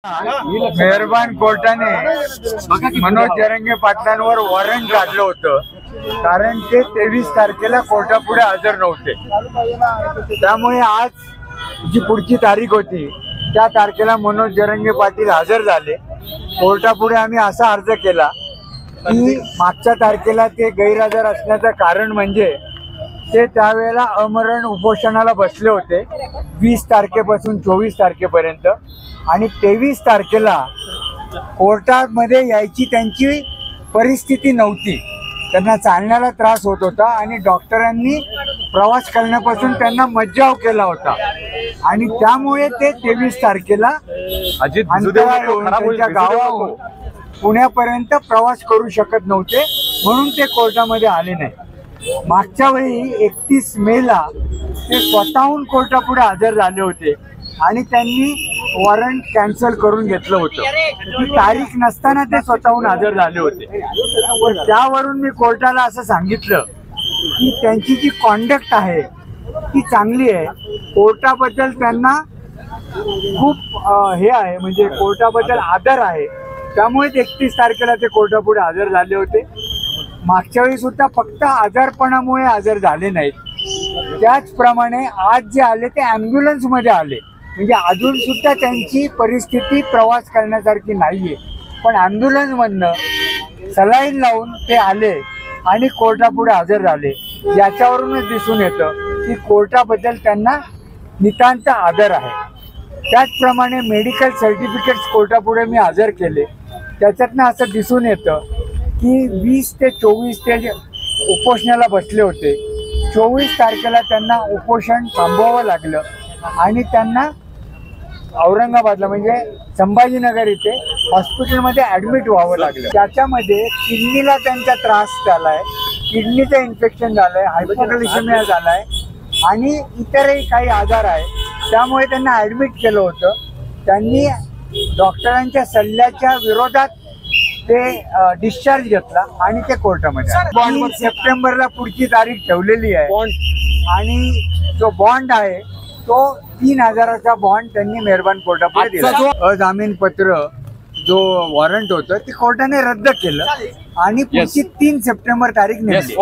मेहरबान कोर्टाने मनोज जरंगे पाटलांवर वॉरंट काढलं होतं, कारण ते 23 तारखेला कोर्टापुढे हजर नव्हते। त्यामुळे आज जी पुढची तारीख होती त्या तारखेला मनोज जरंगे पाटील हजर झाले। कोर्टापुढे आम्ही असा अर्ज केला की मागच्या तारखेला ते गैरहजर असण्याचं कारण म्हणजे ते त्यावेळेला अमरण उपोषणाला बसले होते 20 तारखेपासून 24 तारखेपर्यंत, आणि 23 तारखेला कोर्टामध्ये यायची त्यांची परिस्थिती नव्हती। त्यांना चालण्याला त्रास होत होता आणि डॉक्टरांनी प्रवास करण्यापासून त्यांना मज्जाव केला होता, आणि त्यामुळे ते 23 तारखेला त्यांच्या गावाहून पुण्यापर्यंत प्रवास करू शकत नव्हते, म्हणून ते कोर्टामध्ये आले नाही। मागच्या वेळी 31 मेला ते स्वतःहून कोर्टापुढे हजर झाले होते आणि त्यांनी वॉरंट कॅन्सल करून घेतलं होतं। ती तारीख नसताना ते स्वतःहून हजर झाले होते। त्यावरून मी कोर्टाला असं सांगितलं की त्यांची जी कॉन्डक्ट आहे ती चांगली आहे, कोर्टाबद्दल त्यांना खूप हे आहे, म्हणजे कोर्टाबद्दल आदर आहे, त्यामुळे 31 तारखेला ते कोर्टापुढे हजर झाले होते। मागच्या वेळी सुद्धा फक्त आजारपणामुळे हजर झाले नाहीत, त्याचप्रमाणे आज जे आले ते ॲम्ब्युलन्समध्ये आले, म्हणजे अजून सुद्धा त्यांची परिस्थिती प्रवास करण्यासारखी नाहीये, पण ॲम्ब्युलन्समधनं सलाईन लावून ते आले आणि कोर्टापुढे हजर झाले। याच्यावरूनच दिसून येतं की कोर्टाबद्दल त्यांना नितांत आदर आहे। त्याचप्रमाणे मेडिकल सर्टिफिकेट्स कोर्टापुढे मी हजर केले, त्याच्यातनं असं दिसून येतं की 20 ते 24 ते उपोषणाला बसले होते। 24 तारखेला त्यांना उपोषण थांबवावं लागलं आणि त्यांना औरंगाबादला म्हणजे संभाजीनगर इथे हॉस्पिटलमध्ये ॲडमिट व्हावं लागलं। त्याच्यामध्ये किडनीला त्यांचा त्रास झालाय, किडनीचं इन्फेक्शन झालंय, हायपोग्लायसेमिया झालाय आणि इतरही काही आजार आहे, त्यामुळे त्यांना ॲडमिट केलं होतं। त्यांनी डॉक्टरांच्या सल्ल्याच्या विरोधात ते डिस्चार्ज घेतला आणि ते कोर्टामध्ये 3 सप्टेंबरला पुढची तारीख ठेवलेली आहे, आणि जो बॉन्ड आहे तो 3000चा बॉन्ड त्यांनी मेहरबान कोर्टापुढे दिला। अजामीन पत्र जो वॉरंट होतं ते कोर्टाने रद्द केलं आणि पुढची 3 सप्टेंबर तारीख नेमली।